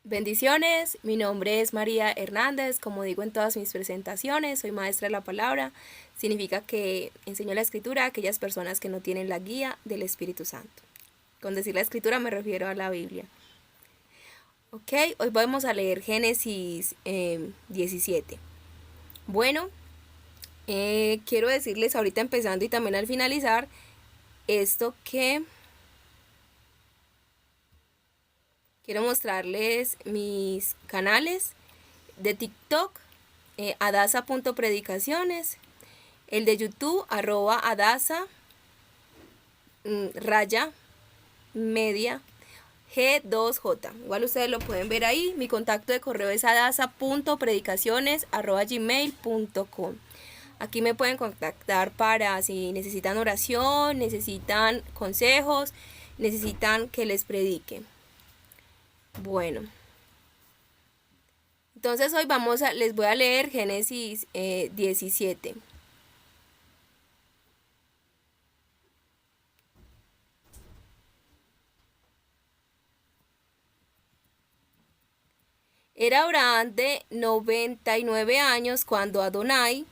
Bendiciones, mi nombre es María Hernández, como digo en todas mis presentaciones, soy maestra de la palabra, significa que enseño la escritura a aquellas personas que no tienen la guía del Espíritu Santo. Con decir la escritura me refiero a la Biblia. Ok, hoy vamos a leer Génesis 17. Bueno, quiero decirles ahorita empezando y también al finalizar esto que quiero mostrarles mis canales de TikTok, adasa.predicaciones, el de YouTube, @adasa, raya, media, G2J. Igual ustedes lo pueden ver ahí. Mi contacto de correo es adasa.predicaciones@gmail.com. Aquí me pueden contactar para si necesitan oración, necesitan consejos, necesitan que les predique. Bueno, entonces hoy les voy a leer Génesis 17. Era Abraham de 99 años cuando Adonai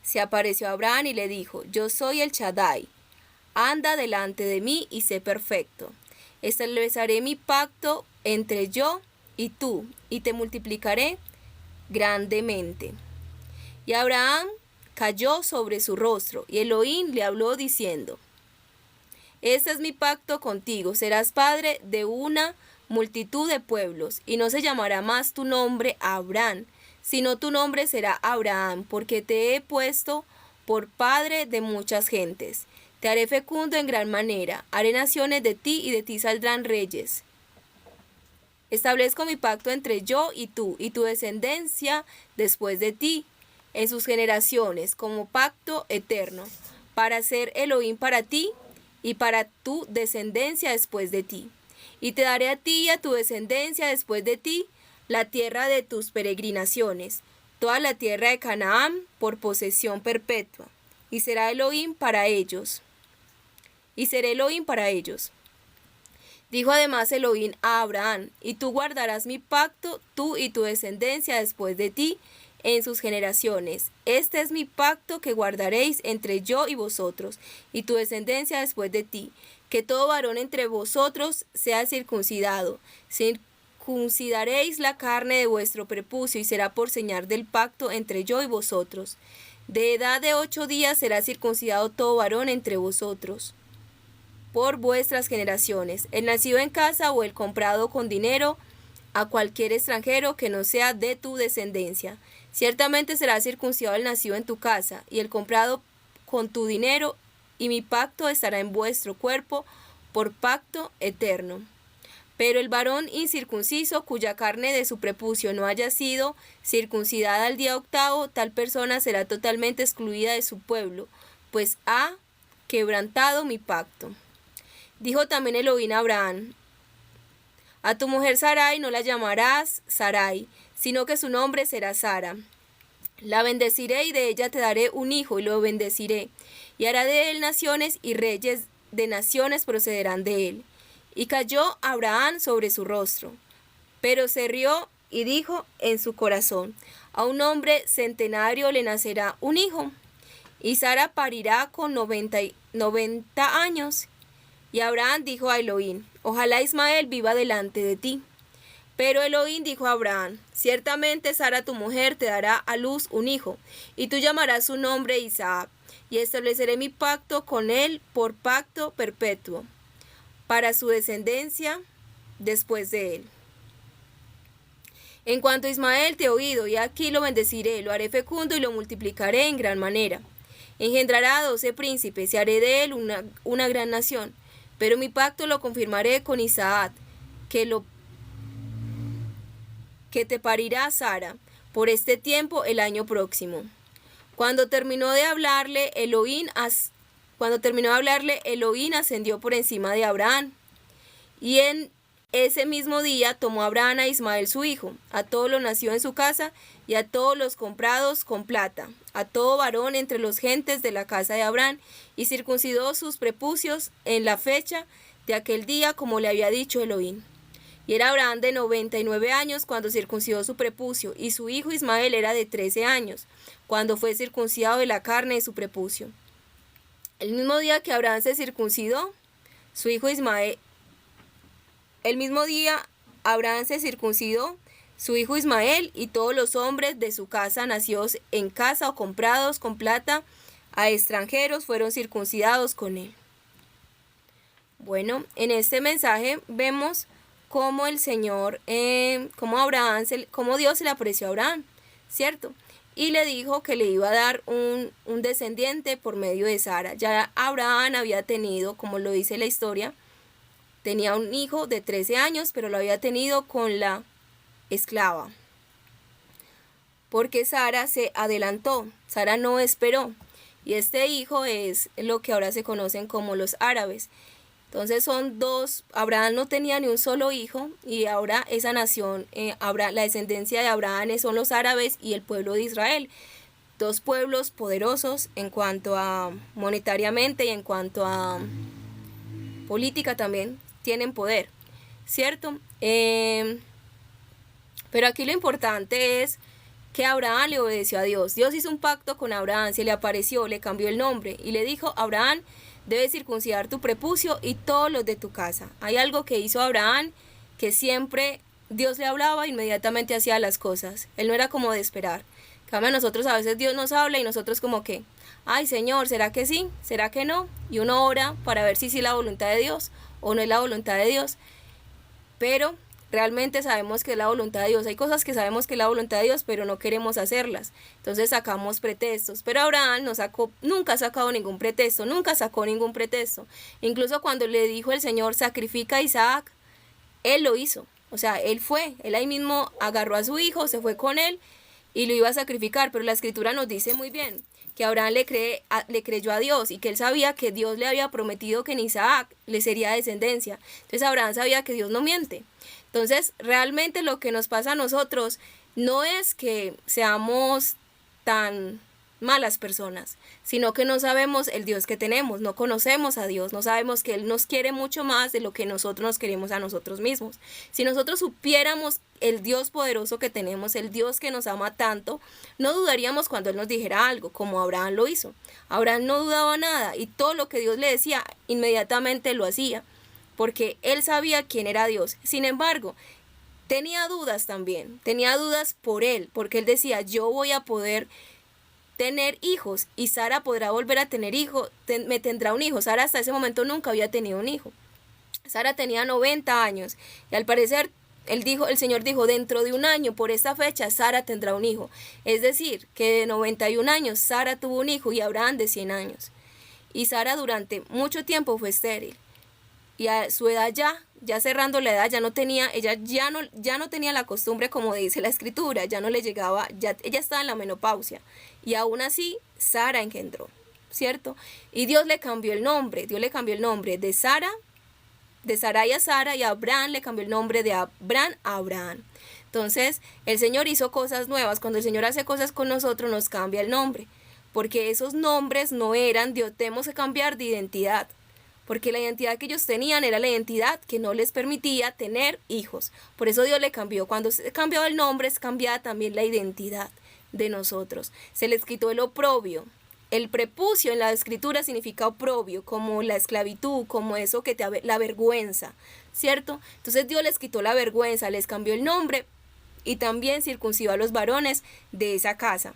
se apareció a Abraham y le dijo: Yo soy el Shaddai, anda delante de mí y sé perfecto. Estableceré mi pacto entre yo y tú, y te multiplicaré grandemente. Y Abraham cayó sobre su rostro, y Elohim le habló diciendo: Este es mi pacto contigo, serás padre de una multitud de pueblos, y no se llamará más tu nombre Abraham, sino tu nombre será Abraham, porque te he puesto por padre de muchas gentes. Te haré fecundo en gran manera, haré naciones de ti y de ti saldrán reyes. Establezco mi pacto entre yo y tu descendencia después de ti, en sus generaciones, como pacto eterno, para ser Elohim para ti y para tu descendencia después de ti. Y te daré a ti y a tu descendencia después de ti la tierra de tus peregrinaciones, toda la tierra de Canaán por posesión perpetua, y será Elohim para ellos. Y seré Elohim para ellos. Dijo además Elohim a Abraham: Y tú guardarás mi pacto, tú y tu descendencia después de ti, en sus generaciones. Este es mi pacto que guardaréis entre yo y vosotros, y tu descendencia después de ti, que todo varón entre vosotros sea circuncidado. Circuncidaréis la carne de vuestro prepucio, y será por señal del pacto entre yo y vosotros. De edad de 8 días será circuncidado todo varón entre vosotros, por vuestras generaciones, el nacido en casa o el comprado con dinero a cualquier extranjero que no sea de tu descendencia. Ciertamente será circuncidado el nacido en tu casa y el comprado con tu dinero, y mi pacto estará en vuestro cuerpo por pacto eterno. Pero el varón incircunciso, cuya carne de su prepucio no haya sido circuncidada al día 8, tal persona será totalmente excluida de su pueblo, pues ha quebrantado mi pacto. Dijo también Elohim a Abraham: A tu mujer Sarai no la llamarás Sarai, sino que su nombre será Sara. La bendeciré y de ella te daré un hijo, y lo bendeciré, y hará de él naciones, y reyes de naciones procederán de él. Y cayó Abraham sobre su rostro, pero se rió y dijo en su corazón: A un hombre centenario le nacerá un hijo, y Sara parirá con 90 años. Y Abraham dijo a Elohim: Ojalá Ismael viva delante de ti. Pero Elohim dijo a Abraham: Ciertamente Sara tu mujer te dará a luz un hijo, y tú llamarás su nombre Isaac, y estableceré mi pacto con él por pacto perpetuo, para su descendencia después de él. En cuanto a Ismael te he oído, y aquí lo bendeciré, lo haré fecundo y lo multiplicaré en gran manera. Engendrará 12 príncipes, y haré de él una gran nación. Pero mi pacto lo confirmaré con Isaac, que te parirá Sara, por este tiempo el año próximo. Cuando terminó de hablarle, Elohim ascendió por encima de Abraham. Y en ese mismo día tomó Abraham a Ismael su hijo, a todos los nacidos en su casa, y a todos los comprados con plata, a todo varón entre los gentes de la casa de Abraham, y circuncidó sus prepucios en la fecha de aquel día, como le había dicho Elohim. Y era Abraham de 99 años cuando circuncidó su prepucio, y su hijo Ismael era de 13 años, cuando fue circuncidado de la carne de su prepucio. El mismo día que Abraham se circuncidó, su hijo Ismael, el mismo día Abraham se circuncidó, su hijo Ismael y todos los hombres de su casa, nacidos en casa o comprados con plata a extranjeros, fueron circuncidados con él. Bueno, en este mensaje vemos cómo el Señor, cómo Dios se le apareció a Abraham, ¿cierto? Y le dijo que le iba a dar un descendiente por medio de Sara. Ya Abraham había tenido, como lo dice la historia, tenía un hijo de 13 años, pero lo había tenido con la esclava. Porque Sara se adelantó, Sara no esperó. Y este hijo es lo que ahora se conocen como los árabes. Entonces son dos, Abraham no tenía ni un solo hijo y ahora esa nación, la descendencia de Abraham son los árabes y el pueblo de Israel. Dos pueblos poderosos en cuanto a monetariamente y en cuanto a política también tienen poder, ¿cierto? Pero aquí lo importante es que Abraham le obedeció a Dios. Dios hizo un pacto con Abraham, se le apareció, le cambió el nombre y le dijo: Abraham, debes circuncidar tu prepucio y todos los de tu casa. Hay algo que hizo Abraham, que siempre Dios le hablaba, inmediatamente hacía las cosas. Él no era como de esperar. Cambia a nosotros, a veces Dios nos habla y nosotros como que, ay Señor, ¿será que sí? ¿Será que no? Y uno ora para ver si sí es la voluntad de Dios o no es la voluntad de Dios. Pero realmente sabemos que es la voluntad de Dios. Hay cosas que sabemos que es la voluntad de Dios, pero no queremos hacerlas. Entonces sacamos pretextos. Pero Abraham nunca ha sacado ningún pretexto, nunca sacó ningún pretexto. Incluso cuando le dijo el Señor, sacrifica a Isaac, él lo hizo. O sea, él ahí mismo agarró a su hijo, se fue con él y lo iba a sacrificar. Pero la Escritura nos dice muy bien que Abraham le creyó a Dios y que él sabía que Dios le había prometido que en Isaac le sería descendencia. Entonces Abraham sabía que Dios no miente. Entonces, realmente lo que nos pasa a nosotros no es que seamos tan malas personas, sino que no sabemos el Dios que tenemos, no conocemos a Dios, no sabemos que Él nos quiere mucho más de lo que nosotros nos queremos a nosotros mismos. Si nosotros supiéramos el Dios poderoso que tenemos, el Dios que nos ama tanto, no dudaríamos cuando Él nos dijera algo, como Abraham lo hizo. Abraham no dudaba nada y todo lo que Dios le decía, inmediatamente lo hacía, porque él sabía quién era Dios. Sin embargo, tenía dudas también, tenía dudas por él, porque él decía, yo voy a poder tener hijos y Sara podrá volver a tener hijo, me tendrá un hijo. Sara hasta ese momento nunca había tenido un hijo. Sara tenía 90 años y al parecer el Señor dijo, dentro de un año, por esta fecha, Sara tendrá un hijo. Es decir, que de 91 años Sara tuvo un hijo y Abraham de 100 años. Y Sara durante mucho tiempo fue estéril. Y a su edad ya cerrando la edad, ella ya no tenía la costumbre, como dice la Escritura, ya no le llegaba, ella estaba en la menopausia. Y aún así, Sara engendró, ¿cierto? Y Dios le cambió el nombre, de Sara, de Sarai a Sara, y a Abraham le cambió el nombre de Abraham a Abraham. Entonces, el Señor hizo cosas nuevas. Cuando el Señor hace cosas con nosotros, nos cambia el nombre, porque esos nombres no eran, tenemos que cambiar de identidad. Porque la identidad que ellos tenían era la identidad que no les permitía tener hijos. Por eso Dios le cambió. Cuando se cambió el nombre, es cambiada también la identidad de nosotros. Se les quitó el oprobio. El prepucio en la Escritura significa oprobio, como la esclavitud, como eso que la vergüenza, ¿cierto? Entonces Dios les quitó la vergüenza, les cambió el nombre y también circuncidó a los varones de esa casa.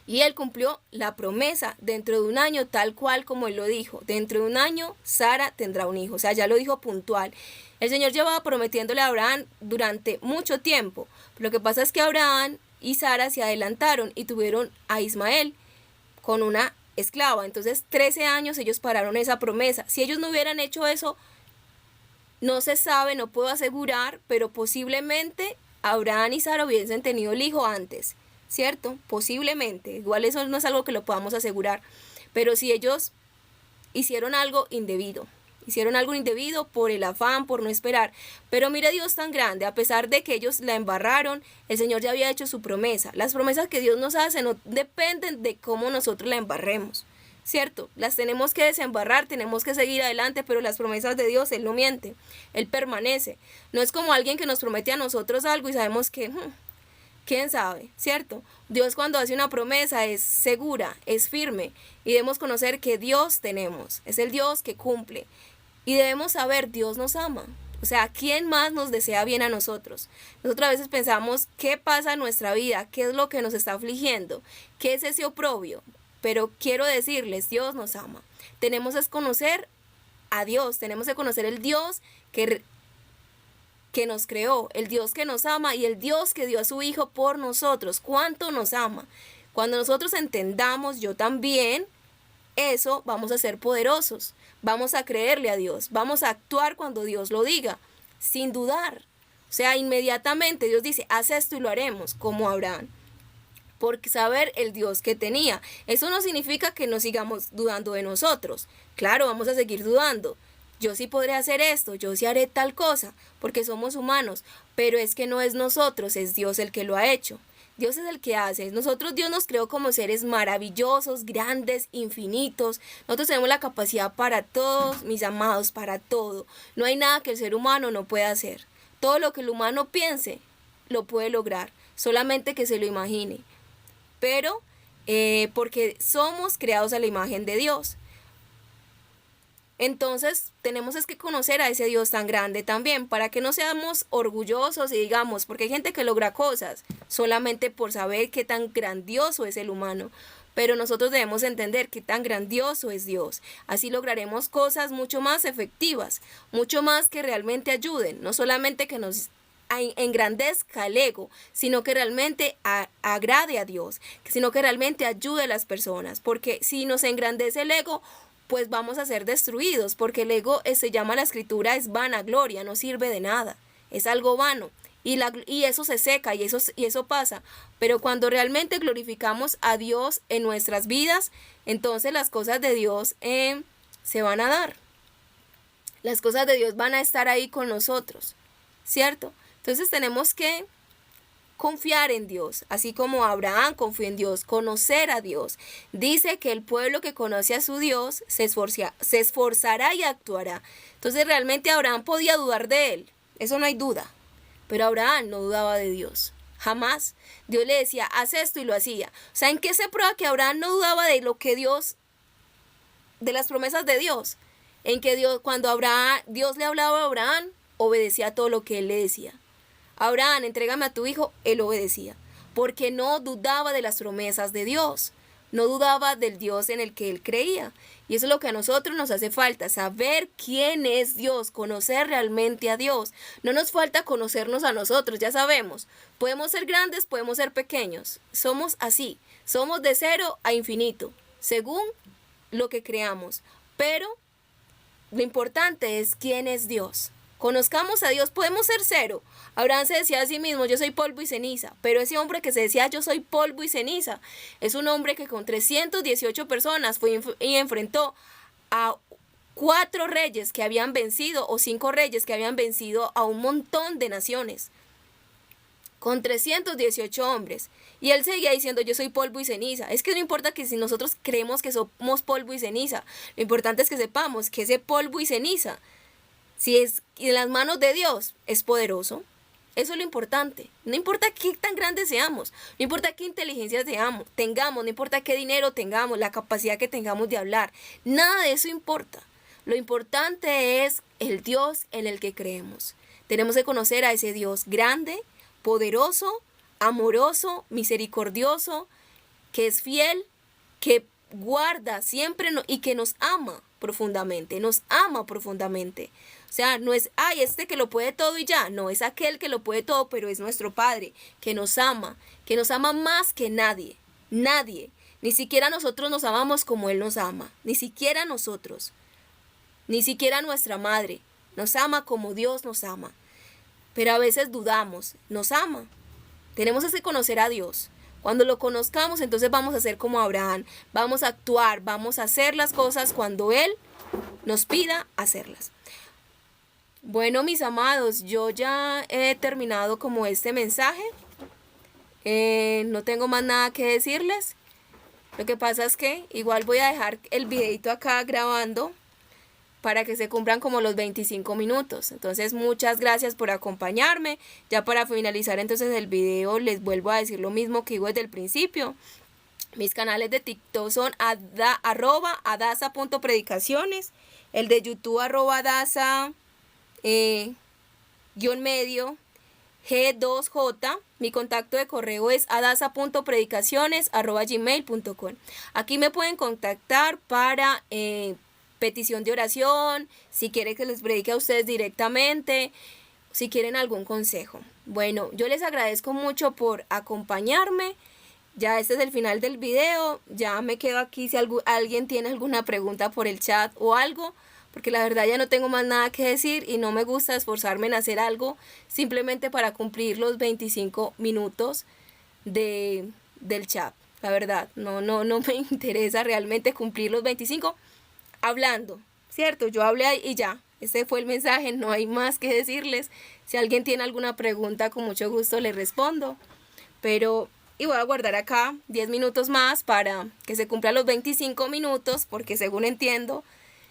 Y él cumplió la promesa dentro de un año, tal cual como él lo dijo. Dentro de un año, Sara tendrá un hijo. O sea, ya lo dijo puntual. El Señor llevaba prometiéndole a Abraham durante mucho tiempo. Lo que pasa es que Abraham y Sara se adelantaron y tuvieron a Ismael con una esclava. Entonces, 13 años ellos pararon esa promesa. Si ellos no hubieran hecho eso, no se sabe, no puedo asegurar, pero posiblemente Abraham y Sara hubiesen tenido el hijo antes. ¿Cierto? Posiblemente, igual eso no es algo que lo podamos asegurar, pero si ellos hicieron algo indebido por el afán, por no esperar, pero mire Dios tan grande, a pesar de que ellos la embarraron, el Señor ya había hecho su promesa. Las promesas que Dios nos hace no dependen de cómo nosotros la embarremos, ¿cierto? Las tenemos que desembarrar, tenemos que seguir adelante, pero las promesas de Dios, Él no miente, Él permanece. No es como alguien que nos promete a nosotros algo y sabemos que, quién sabe, ¿cierto? Dios cuando hace una promesa es segura, es firme y debemos conocer que Dios tenemos, es el Dios que cumple y debemos saber, Dios nos ama. O sea, ¿quién más nos desea bien a nosotros? Nosotros a veces pensamos, ¿qué pasa en nuestra vida? ¿Qué es lo que nos está afligiendo? ¿Qué es ese oprobio? Pero quiero decirles, Dios nos ama. Tenemos que conocer a Dios, tenemos que conocer el Dios que nos creó, el Dios que nos ama y el Dios que dio a su Hijo por nosotros. ¿Cuánto nos ama? Cuando nosotros entendamos, yo también, eso vamos a ser poderosos. Vamos a creerle a Dios, vamos a actuar cuando Dios lo diga, sin dudar. O sea, inmediatamente Dios dice, haz esto y lo haremos, como Abraham. Porque saber el Dios que tenía. Eso no significa que no sigamos dudando de nosotros. Claro, vamos a seguir dudando. Yo sí podré hacer esto, yo sí haré tal cosa, porque somos humanos. Pero es que no es nosotros, es Dios el que lo ha hecho. Dios es el que hace. Dios nos creó como seres maravillosos, grandes, infinitos. Nosotros tenemos la capacidad para todos, mis amados, para todo. No hay nada que el ser humano no pueda hacer. Todo lo que el humano piense, lo puede lograr. Solamente que se lo imagine. Pero porque somos creados a la imagen de Dios. Entonces tenemos que conocer a ese Dios tan grande también, para que no seamos orgullosos y digamos, porque hay gente que logra cosas solamente por saber qué tan grandioso es el humano, pero nosotros debemos entender qué tan grandioso es Dios. Así lograremos cosas mucho más efectivas, mucho más que realmente ayuden, no solamente que nos engrandezca el ego, sino que realmente agrade a Dios, sino que realmente ayude a las personas, porque si nos engrandece el ego, pues vamos a ser destruidos, porque el ego se llama la escritura, es vanagloria, no sirve de nada, es algo vano, y eso se seca y eso pasa, pero cuando realmente glorificamos a Dios en nuestras vidas, entonces las cosas de Dios se van a dar, las cosas de Dios van a estar ahí con nosotros, ¿cierto? Entonces tenemos que confiar en Dios, así como Abraham confió en Dios, conocer a Dios. Dice que el pueblo que conoce a su Dios se esforzará y actuará. Entonces realmente Abraham podía dudar de él, eso no hay duda, pero Abraham no dudaba de Dios, jamás. Dios le decía, haz esto y lo hacía. O sea, ¿en qué se prueba que Abraham no dudaba de lo que Dios, de las promesas de Dios? En que cuando Dios le hablaba a Abraham, obedecía a todo lo que él le decía. Abraham, entrégame a tu hijo, él obedecía, porque no dudaba de las promesas de Dios, no dudaba del Dios en el que él creía. Y eso es lo que a nosotros nos hace falta, saber quién es Dios, conocer realmente a Dios. No nos falta conocernos a nosotros, ya sabemos, podemos ser grandes, podemos ser pequeños, somos así, somos de 0 a infinito, según lo que creamos, pero lo importante es quién es Dios. Conozcamos a Dios, podemos ser 0. Abraham se decía a sí mismo, yo soy polvo y ceniza, pero ese hombre que se decía yo soy polvo y ceniza, es un hombre que con 318 personas fue y enfrentó a 4 reyes que habían vencido, o 5 reyes que habían vencido a un montón de naciones, con 318 hombres, y él seguía diciendo yo soy polvo y ceniza. Es que no importa que si nosotros creemos que somos polvo y ceniza, lo importante es que sepamos que ese polvo y ceniza, si es en las manos de Dios, es poderoso. Eso es lo importante. No importa qué tan grandes seamos, no importa qué inteligencia tengamos, no importa qué dinero tengamos, la capacidad que tengamos de hablar. Nada de eso importa. Lo importante es el Dios en el que creemos. Tenemos que conocer a ese Dios grande, poderoso, amoroso, misericordioso, que es fiel, que guarda siempre y que nos ama profundamente, nos ama profundamente. O sea, no es, este que lo puede todo y ya, no, es aquel que lo puede todo, pero es nuestro Padre, que nos ama más que nadie, nadie, ni siquiera nosotros nos amamos como Él nos ama, ni siquiera nosotros, ni siquiera nuestra madre, nos ama como Dios nos ama, pero a veces dudamos, nos ama, tenemos que conocer a Dios. Cuando lo conozcamos, entonces vamos a ser como Abraham, vamos a actuar, vamos a hacer las cosas cuando Él nos pida hacerlas. Bueno, mis amados, yo ya he terminado como este mensaje. No tengo más nada que decirles. Lo que pasa es que igual voy a dejar el videito acá grabando para que se cumplan como los 25 minutos. Entonces, muchas gracias por acompañarme. Ya para finalizar entonces el video, les vuelvo a decir lo mismo que digo desde el principio. Mis canales de TikTok son @adasa.predicaciones, el de YouTube @adasa _medio G2J. Mi contacto de correo es adasa.predicaciones@gmail.com. Aquí me pueden contactar para petición de oración, si quieren que les predique a ustedes directamente, si quieren algún consejo. Bueno, yo les agradezco mucho por acompañarme. Ya este es el final del video. Ya me quedo aquí si alguien tiene alguna pregunta por el chat o algo, porque la verdad ya no tengo más nada que decir y no me gusta esforzarme en hacer algo simplemente para cumplir los 25 minutos del chat. La verdad, no me interesa realmente cumplir los 25 hablando, ¿cierto? Yo hablé y ya, ese fue el mensaje, no hay más que decirles. Si alguien tiene alguna pregunta, con mucho gusto le respondo. Y voy a guardar acá 10 minutos más para que se cumplan los 25 minutos, porque según entiendo,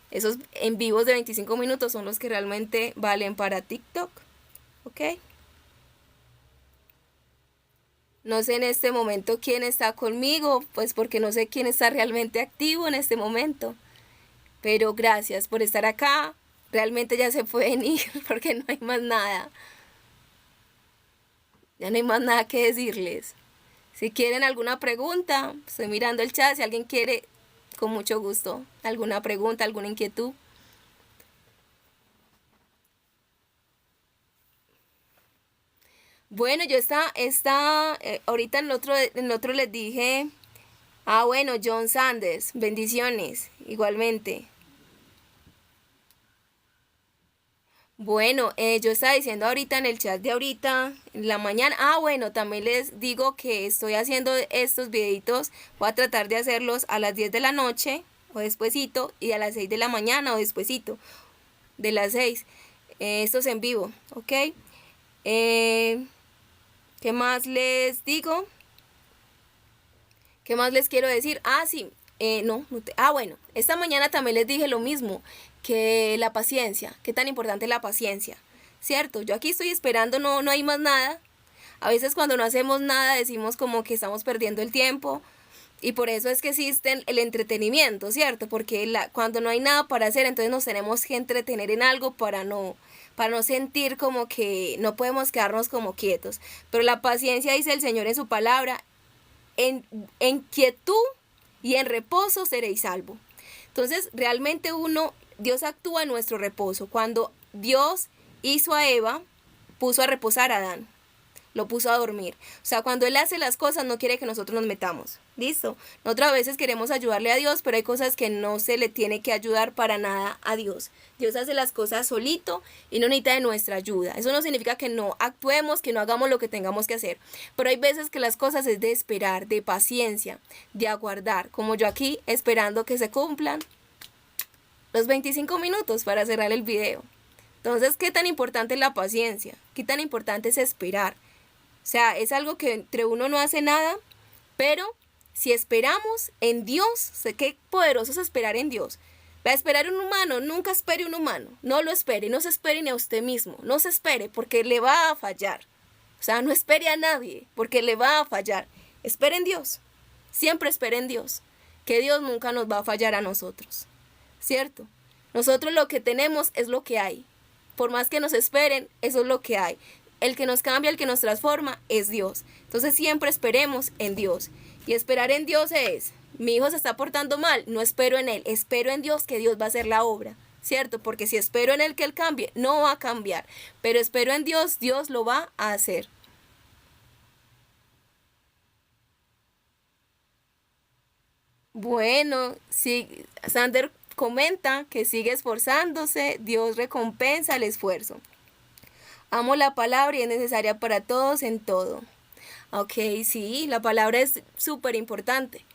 esos en vivos de 25 minutos son los que realmente valen para TikTok. ¿Ok? No sé en este momento quién está conmigo, pues porque no sé quién está realmente activo en este momento. Pero gracias por estar acá. Realmente ya se pueden ir porque no hay más nada. Ya no hay más nada que decirles. Si quieren alguna pregunta, estoy mirando el chat. Si alguien quiere, con mucho gusto, alguna pregunta, alguna inquietud. Bueno, yo ahorita en otro les dije, bueno, John Sanders, bendiciones, igualmente. Bueno, yo estaba diciendo ahorita en el chat de ahorita, en la mañana, bueno, también les digo que estoy haciendo estos videitos, voy a tratar de hacerlos a las 10 de la noche o despuesito, y a las 6 de la mañana o despuesito de las 6, estos en vivo, ¿ok? ¿Qué más les digo? ¿Qué más les quiero decir? Sí, bueno, esta mañana también les dije lo mismo, que la paciencia, qué tan importante es la paciencia, ¿cierto? Yo aquí estoy esperando, no hay más nada. A veces cuando no hacemos nada decimos como que estamos perdiendo el tiempo, y por eso es que existe el entretenimiento, ¿cierto? Porque cuando no hay nada para hacer, entonces nos tenemos que entretener en algo para no sentir como que no podemos quedarnos como quietos. Pero la paciencia, dice el Señor en su palabra, en quietud y en reposo seréis salvo. Entonces realmente Dios actúa en nuestro reposo. Cuando Dios hizo a Eva, puso a reposar a Adán, lo puso a dormir. O sea, cuando Él hace las cosas no quiere que nosotros nos metamos. ¿Listo? Nosotros a veces queremos ayudarle a Dios, pero hay cosas que no se le tiene que ayudar para nada a Dios. Dios hace las cosas solito y no necesita de nuestra ayuda. Eso no significa que no actuemos, que no hagamos lo que tengamos que hacer. Pero hay veces que las cosas es de esperar, de paciencia, de aguardar. Como yo aquí, esperando que se cumplan los 25 minutos para cerrar el video. Entonces, ¿qué tan importante es la paciencia? ¿Qué tan importante es esperar? O sea, es algo que entre uno no hace nada, pero si esperamos en Dios, sé qué poderoso es esperar en Dios. Va a esperar un humano, nunca espere un humano, no lo espere, no se espere ni a usted mismo, no se espere porque le va a fallar. O sea, no espere a nadie porque le va a fallar. Espere en Dios, siempre espere en Dios, que Dios nunca nos va a fallar a nosotros, ¿cierto? Nosotros lo que tenemos es lo que hay. Por más que nos esperen, eso es lo que hay. El que nos cambia, el que nos transforma es Dios. Entonces siempre esperemos en Dios. Y esperar en Dios es, mi hijo se está portando mal, no espero en él, espero en Dios que Dios va a hacer la obra, ¿cierto? Porque si espero en él que él cambie, no va a cambiar. Pero espero en Dios, Dios lo va a hacer. Bueno, sí, Sander comenta que sigue esforzándose, Dios recompensa el esfuerzo. Amo la palabra y es necesaria para todos en todo. Ok, sí, la palabra es súper importante.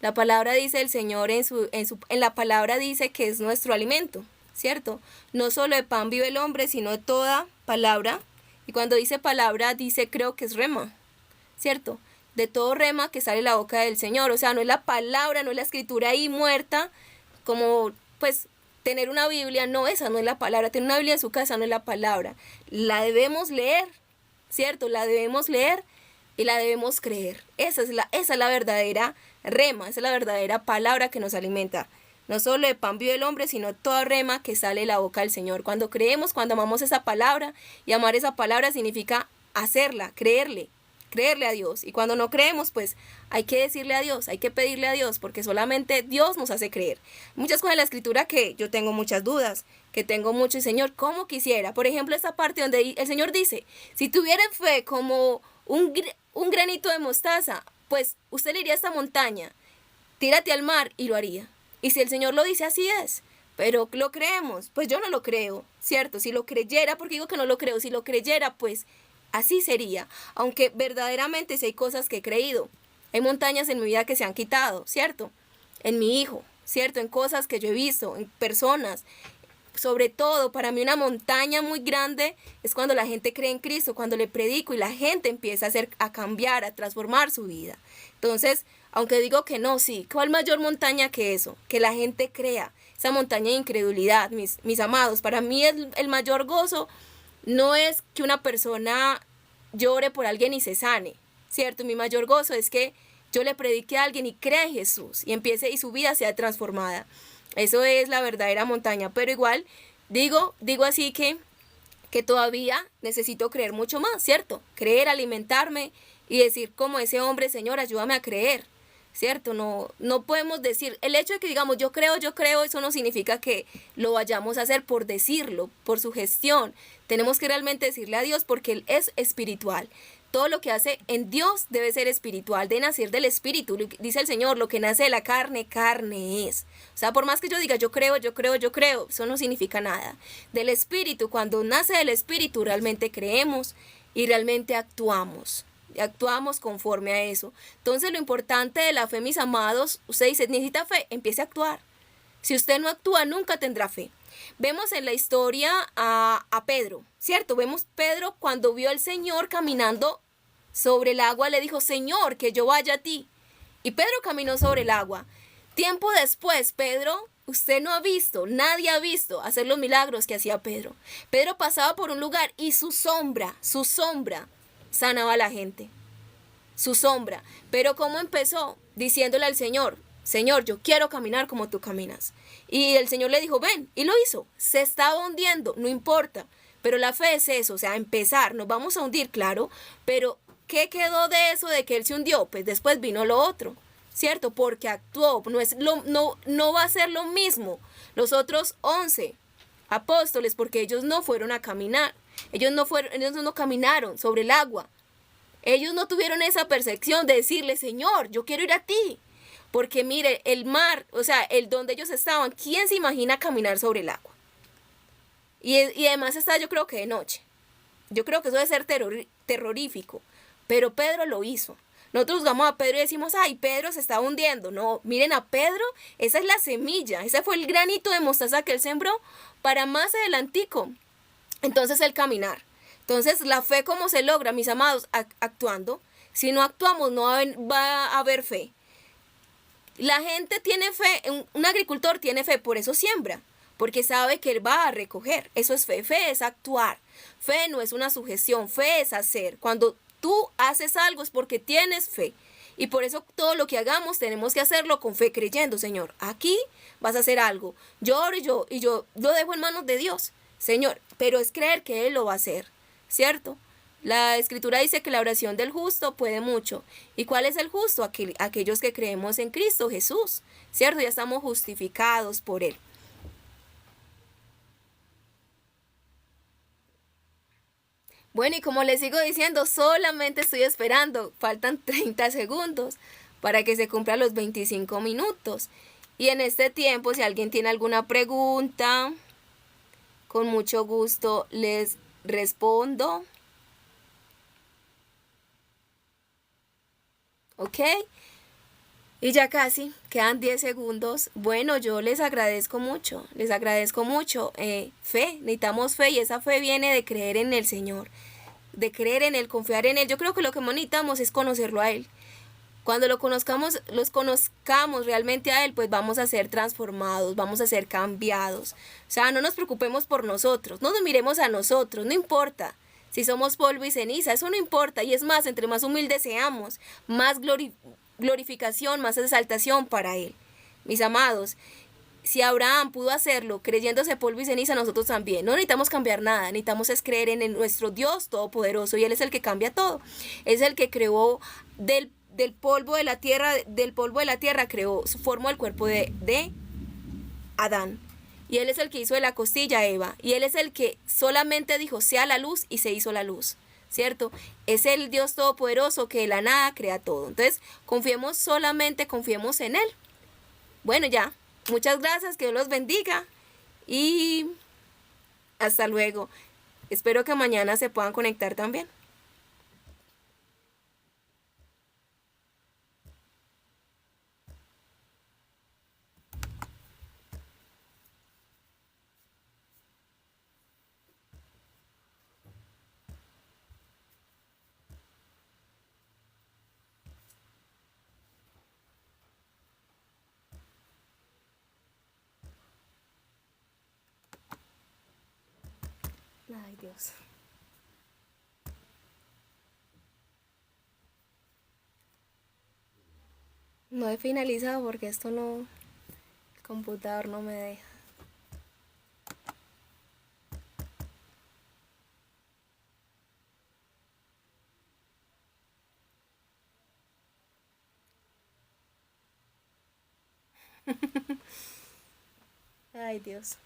La palabra dice el Señor en la palabra dice que es nuestro alimento, ¿cierto? No solo de pan vive el hombre, sino de toda palabra. Y cuando dice palabra, dice creo que es rema, ¿cierto? de todo rema que sale de la boca del Señor. O sea, no es la palabra, no es la escritura ahí muerta, como pues tener una Biblia, no, esa no es la palabra. Tener una Biblia en su casa no es la palabra. La debemos leer, ¿cierto? La debemos leer y la debemos creer. Esa es la verdadera rema, esa es la verdadera palabra que nos alimenta. No solo de pan vive el hombre, sino toda rema que sale de la boca del Señor. Cuando creemos, cuando amamos esa palabra, y amar esa palabra significa hacerla, creerle a Dios. Y cuando no creemos, pues hay que decirle a Dios, hay que pedirle a Dios, porque solamente Dios nos hace creer. Muchas cosas de la escritura que yo tengo muchas dudas, que tengo mucho, y Señor, ¿cómo quisiera? Por ejemplo, esta parte donde el Señor dice, si tuvieran fe como un granito de mostaza, pues usted le diría a esta montaña, tírate al mar, y lo haría. Y si el Señor lo dice, así es. Pero lo creemos, pues yo no lo creo, ¿cierto? Si lo creyera, porque digo que no lo creo, si lo creyera, pues así sería. Aunque verdaderamente sí hay cosas que he creído. Hay montañas en mi vida que se han quitado, ¿cierto? En mi hijo, ¿cierto? En cosas que yo he visto, en personas. Sobre todo, para mí una montaña muy grande es cuando la gente cree en Cristo, cuando le predico y la gente empieza a cambiar, a transformar su vida. Entonces, aunque digo que no, sí, ¿cuál mayor montaña que eso? Que la gente crea, esa montaña de incredulidad, mis amados. Para mí el mayor gozo no es que una persona llore por alguien y se sane, ¿cierto? Mi mayor gozo es que yo le predique a alguien y crea en Jesús y su vida sea transformada. Eso es la verdadera montaña, pero igual digo así que todavía necesito creer mucho más, ¿cierto? Creer, alimentarme y decir como ese hombre, Señor, ayúdame a creer, ¿cierto? No podemos decir, el hecho de que digamos yo creo, eso no significa que lo vayamos a hacer por decirlo, por su gestión. Tenemos que realmente decirle a Dios porque Él es espiritual. Todo lo que hace en Dios debe ser espiritual, de nacer del espíritu. Dice el Señor, lo que nace de la carne, carne es. O sea, por más que yo diga yo creo, eso no significa nada. Del espíritu, cuando nace del espíritu, realmente creemos y realmente actuamos conforme a eso. Entonces lo importante de la fe, mis amados, usted dice, necesita fe, empiece a actuar. Si usted no actúa, nunca tendrá fe. Vemos en la historia a Pedro, ¿cierto? Vemos Pedro cuando vio al Señor caminando sobre el agua, le dijo, Señor, que yo vaya a ti. Y Pedro caminó sobre el agua. Tiempo después, Pedro, usted no ha visto, nadie ha visto hacer los milagros que hacía Pedro. Pedro pasaba por un lugar y su sombra, sanaba a la gente. Su sombra. Pero ¿cómo empezó? Diciéndole al Señor, Señor, yo quiero caminar como tú caminas. Y el Señor le dijo, ven, y lo hizo. Se estaba hundiendo, no importa. Pero la fe es eso, o sea, empezar. Nos vamos a hundir, claro, pero ¿qué quedó de eso de que él se hundió? Pues después vino lo otro, ¿cierto? Porque actuó, no va a ser lo mismo. Los otros 11 apóstoles, porque ellos no fueron a caminar. Ellos no caminaron sobre el agua. Ellos no tuvieron esa percepción de decirle, Señor, yo quiero ir a ti. Porque mire, el mar, o sea, el donde ellos estaban, ¿quién se imagina caminar sobre el agua? Y además está, yo creo que de noche. Yo creo que eso debe ser terrorífico. Pero Pedro lo hizo. Nosotros juzgamos a Pedro y decimos, ay, Pedro se está hundiendo. No, miren a Pedro, esa es la semilla. Ese fue el granito de mostaza que él sembró para más adelantico. Entonces el caminar. Entonces la fe, ¿cómo se logra, mis amados? Actuando. Si no actuamos, no va a haber fe. La gente tiene fe, un agricultor tiene fe, por eso siembra, porque sabe que él va a recoger. Eso es fe. Fe es actuar. Fe no es una sugestión, fe es hacer. Cuando tú haces algo es porque tienes fe. Y por eso todo lo que hagamos tenemos que hacerlo con fe, creyendo, Señor, aquí vas a hacer algo. Yo oro y yo lo dejo en manos de Dios, Señor, pero es creer que Él lo va a hacer, ¿cierto? La Escritura dice que la oración del justo puede mucho. ¿Y cuál es el justo? Aquellos que creemos en Cristo Jesús, ¿cierto? Ya estamos justificados por Él. Bueno, y como les sigo diciendo, solamente estoy esperando. Faltan 30 segundos para que se cumplan los 25 minutos. Y en este tiempo, si alguien tiene alguna pregunta, con mucho gusto les respondo. ¿Ok? Y ya casi, quedan 10 segundos. Bueno, yo les agradezco mucho. Fe, necesitamos fe y esa fe viene de creer en el Señor, de creer en Él, confiar en Él. Yo creo que lo que más necesitamos es conocerlo a Él. Cuando los conozcamos realmente a Él, pues vamos a ser transformados, vamos a ser cambiados. O sea, no nos preocupemos por nosotros, no nos miremos a nosotros, no importa. Si somos polvo y ceniza, eso no importa. Y es más, entre más humildes seamos, más glorificación, más exaltación para Él. Mis amados, si Abraham pudo hacerlo creyéndose polvo y ceniza, nosotros también. No necesitamos cambiar nada, necesitamos es creer en nuestro Dios todopoderoso y Él es el que cambia todo. Es el que creó del polvo de la tierra creó, formó el cuerpo de Adán. Y Él es el que hizo de la costilla a Eva. Y Él es el que solamente dijo, sea la luz, y se hizo la luz. ¿Cierto? Es el Dios todopoderoso que de la nada crea todo. Entonces, confiemos en Él. Bueno, ya. Muchas gracias, que Dios los bendiga. Y hasta luego. Espero que mañana se puedan conectar también. Ay, Dios. No he finalizado porque esto no, el computador no me deja. Ay, Dios.